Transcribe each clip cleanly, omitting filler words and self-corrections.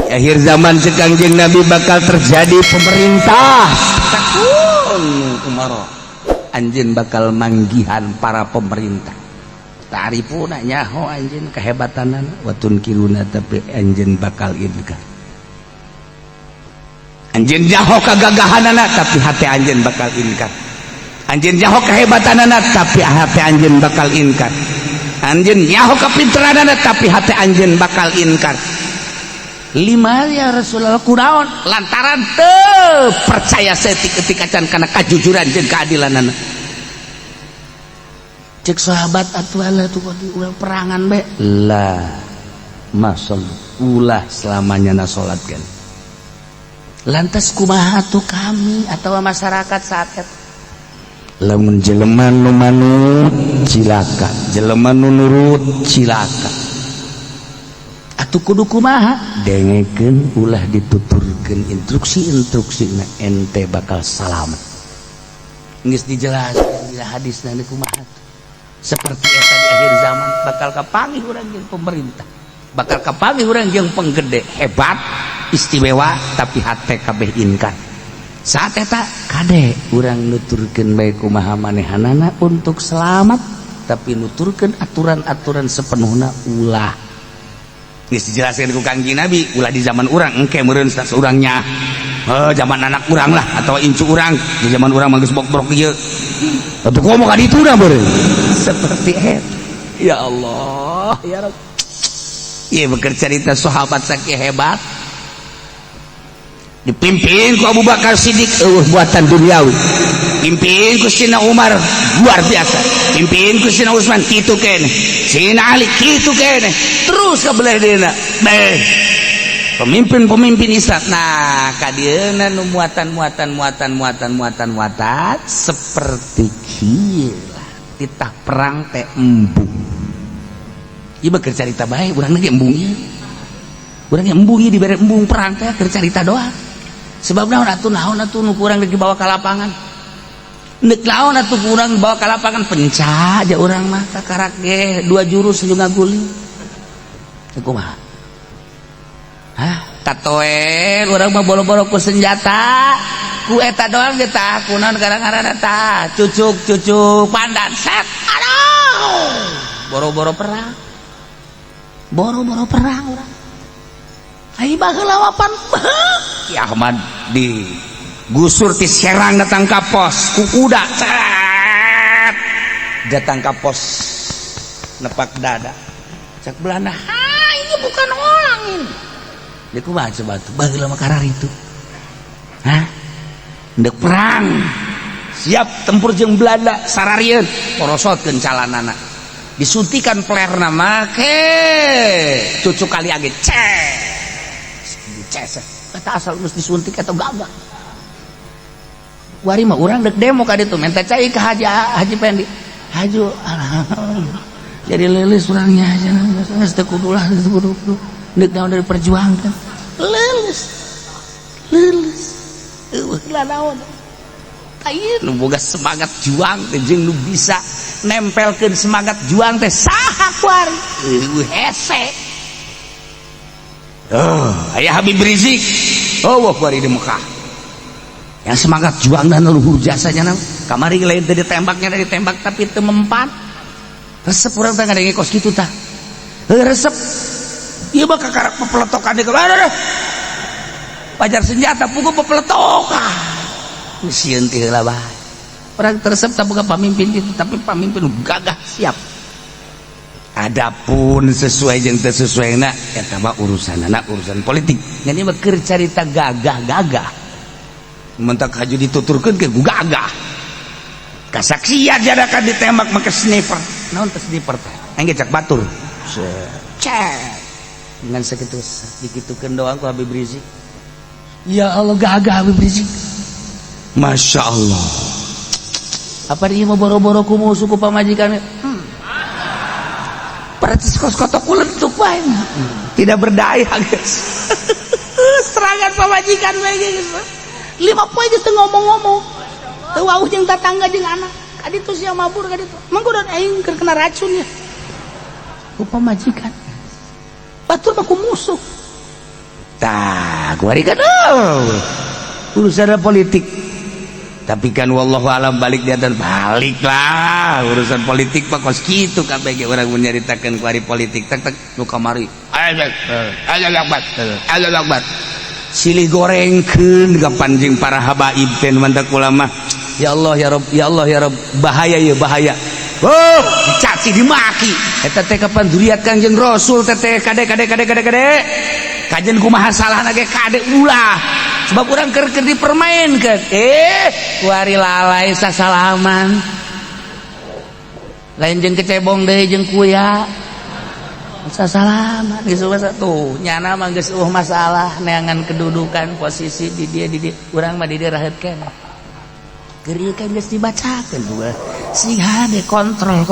akhir zaman cek Kangjeng Nabi bakal terjadi pemerintah takun umaro anjeun bakal manggihan para pemerintah ta'rifuna nyaho anjeun kehebatanan watun kiruna tapi anjeun bakal inkar anjeun nyaho kagagahanana tapi hati anjeun bakal inkar anjeun nyaho kehebatanana tapi hati anjeun bakal inkar anjeun nyaho kapinteranana tapi hati anjeun bakal inkar. Lima ya Rasulullah kunaon lantaran teu percaya setik ketika can kana kajujuran jeung keadilanana cek sahabat atuh tuh ulah perangan be lah masal ulah selamanya na salatkeun lantas kumaha tuh kami atau masyarakat saat eta lamun jelema nu manut cilaka jelema nu nurut cilaka atuh kudu kumaha dengekeun ulah dituturkeun instruksi na ente bakal salamet geus dijelaskeun dina hadisna kumaha seperti eta di akhir zaman bakal kapanggih urang jeung pemerintah bakal kapanggih urang jeung penggede hebat istimewa tapi hate kabeh inkar saat eta kade urang nuturkeun bae kumaha manehanana untuk selamat tapi nuturkeun aturan-aturan sepenuhna ulah geus dijelaskeun ku Kangjeng Nabi ulah di zaman urang engke meureun saurangnya zaman anak urang lah atau incu urang di zaman urang mah geus bok-bok ieu atuh komo ka ditu na beureun seperti eta ya Allah ya Rabb ieu beker cerita sahabat saking hebat dipimpin ku Abu Bakar Siddiq buatan duniawi pimpin ku Sina Umar luar biasa pimpin ku Sina Utsman kitu kene Sina Ali kitu kene terus ka belah deuna pemimpin Islam nah kadieuna nu muatan seperti kieu titah perang teh embung ieu mah keur carita bae urang ge embung ieu urang ge embung ieu dibere embung perang teh keur carita doang sebab naon atuh nu kurang dibawa ka lapangan neuk naon atuh kurang dibawa ka lapangan penca aja urang mah kakarak ge 2 jurus jeung ngaguling kumaha hah tatoel urang mah bolo-bolo ku senjata ku eta doang ge tah kunaon garang-garangna tah cucuk pandan set aduh boro-boro perang urang ai baheula wapan Ki Ahmad di gusur ti Serang datang ka pos ku kuda cet datang ka pos nepak dada cak Belanda ini bukan orang ini dia kumaha coba tuh baheula mah karar itu hah ndek perang siap tempur jeung Belanda sararieun porosotkeun calanana disuntikan pelerna make cucuk kali age ceset eta asal geus disuntik atau gagah wari mah urang dek demo ka ditu minta cai ka Haji Pendi haju jadi lilis urangnya aja geus teu kudu lah kudu deuk naon dari perjuangkan lilis lah naon ieu nu boga semangat juang teh jeung nu bisa nempelkeun semangat juang teh saha kuari hese aya Habib Rizik kuari di Mekah yang semangat juang dan luhur jasanya kamari lain teh ditembaknya dari tembak tapi teu mempan resep urang teh ngadenge kos kitu tah resep ieu mah kakarak pepeletokan deui pajar senjata pukul pepeletokan sieun teh heula bae urang resep teh boga pamimpin kitu tapi pamimpin gagah siap adapun sesuai jeung teu sesuaina eta mah urusanana urusan politik ngan ieu mah keur carita gagah mentak haju dituturkeun ke gagah kasaksian jadakan ditembak make sniper naon teh sniper teh engge cak batur cek dengan sakitu dikitukeun doang ku Habib Rizik ya Allah gagah Habib Rizik Masya Allah apa dia mau boro-boro ku musuh ku pamajikan percis kos kotok ulentuk bae tidak berdaya guys serangan pamajikan bae guys 5 poe geus teu ngomong-ngomong teu wauh jeung tatangga jeung anak kaditu sia mabur kaditu mangko dan aing keur kena racun ya ku pamajikan batur mah ku musuh tah kuari kan urusan politik. Tapi kan wallahu alam balik dia dan balik lah urusan politik pak kos kitu kabeh ge urang mun nyaritakeun ku ari politik tek nu kamari Allah Akbar silih gorengkeun ka panjing para habaib teh mantak ulama ya Allah ya Rabb bahaya ya bahaya dicaci dimaki eta teh kapan duriat Kangjeng Rasul teh kade kajen kumaha salahna ge kade ulah sebab urang keur dipermainkeun kuari lalai sasalaman lain jeung kecebong deui jeung kuya sasalaman geus tuh nyana mah geus masalah neangan kedudukan posisi di dia urang mah di dia raheutkeun keur ieu kan geus dibacakeun si hade kontrol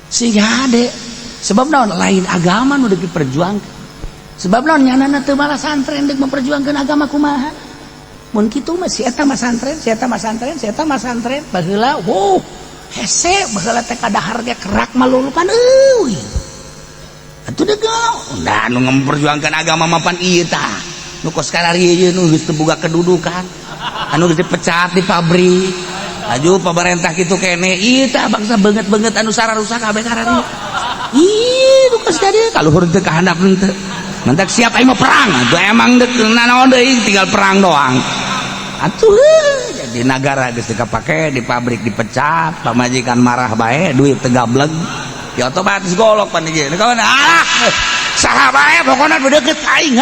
si hade sebab naon lain agama nu deuk diperjuangkeun sebab naon nyanana teu malah santren deuk memperjuangkeun agama kumaha mun kitu mah si eta mah santren baheula hese baheula teh kadahar ge kerak malulukan euy atuh deuk da nu memperjuangkeun agama mah pan ieu tah nu kos kararieu nu geus teu boga kedudukan anu geus dipecat di pabrik aju pamarentah kitu kene ieu tah bangsa beungeut anu sararusak kabeh kararieu ih nu kos jadi kaluhur teu kahandapkeun teu mantak siap aing mah perang atuh emang deuk nanaon deui tinggal perang doang atuh jadi negara geus dikapake di pabrik dipecat pamajikan marah bae duit teu gableg ya otomatis golok pan ieu kawan saha bae pokona deukeut aing